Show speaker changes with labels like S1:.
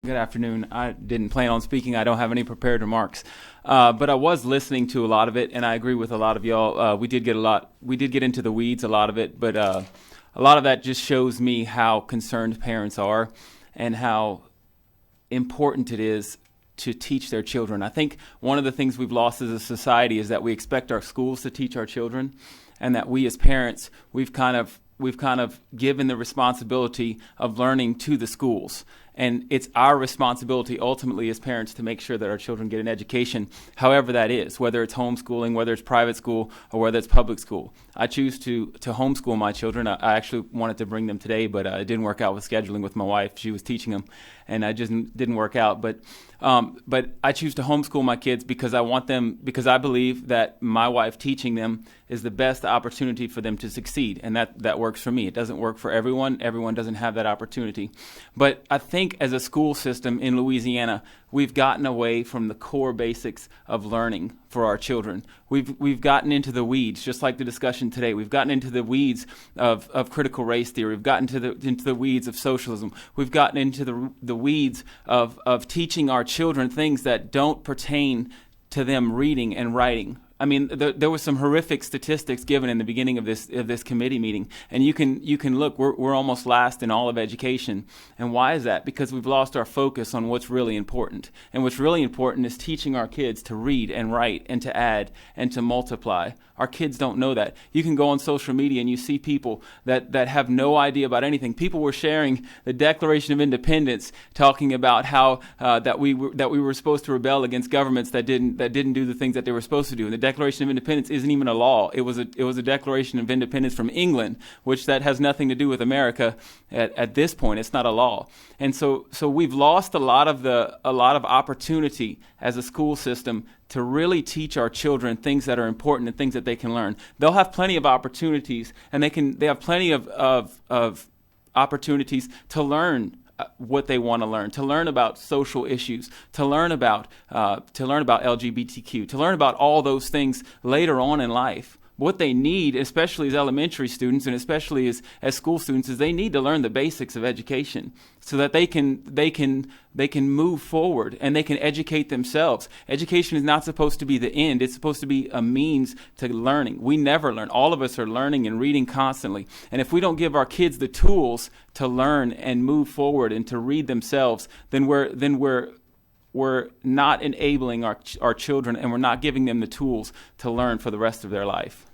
S1: Good afternoon. I didn't plan on speaking. I don't have any prepared remarks, but I was listening to a lot of it, and I agree with a lot of y'all. We did get into the weeds, a lot of it, but a lot of that just shows me how concerned parents are, and how important it is to teach their children. I think one of the things we've lost as a society is that we expect our schools to teach our children, and that we as parents we've kind of given the responsibility of learning to the schools. And it's our responsibility ultimately as parents to make sure that our children get an education, however that is, whether it's homeschooling, whether it's private school, or whether it's public school. I choose to homeschool my children. I actually wanted to bring them today, but it didn't work out with scheduling with my wife. She was teaching them, and I just didn't work out. But I choose to homeschool my kids because I want them, because I believe that my wife teaching them is the best opportunity for them to succeed, and that works for me. It doesn't work for everyone. Everyone doesn't have that opportunity. But I think as a school system in Louisiana, we've gotten away from the core basics of learning for our children. We've gotten into the weeds, just like the discussion today. We've gotten into the weeds of critical race theory. We've gotten into the weeds of socialism. We've gotten into the weeds of teaching our children things that don't pertain to them reading and writing. I mean, there was some horrific statistics given in the beginning of this committee meeting, and you can look. We're almost last in all of education, and why is that? Because we've lost our focus on what's really important, and what's really important is teaching our kids to read and write and to add and to multiply. Our kids don't know that. You can go on social media and you see people that have no idea about anything. People were sharing the Declaration of Independence, talking about how that we were supposed to rebel against governments that didn't do the things that they were supposed to do. And the Declaration of Independence isn't even a law. It was a Declaration of Independence from England, which that has nothing to do with America at this point. It's not a law. And so we've lost a lot of opportunity as a school system to really teach our children things that are important and things that they can learn. They'll have plenty of opportunities, and they have plenty of opportunities to learn what they want to learn, to learn about social issues, to learn about LGBTQ, to learn about all those things later on in life. What they need, especially as elementary students and especially as school students, is they need to learn the basics of education so that they can move forward and they can educate themselves. Education is not supposed to be the end. It's supposed to be a means to learning. We never learn. All of us are learning and reading constantly. And if we don't give our kids the tools to learn and move forward and to read themselves, then we're not enabling our children, and we're not giving them the tools to learn for the rest of their life.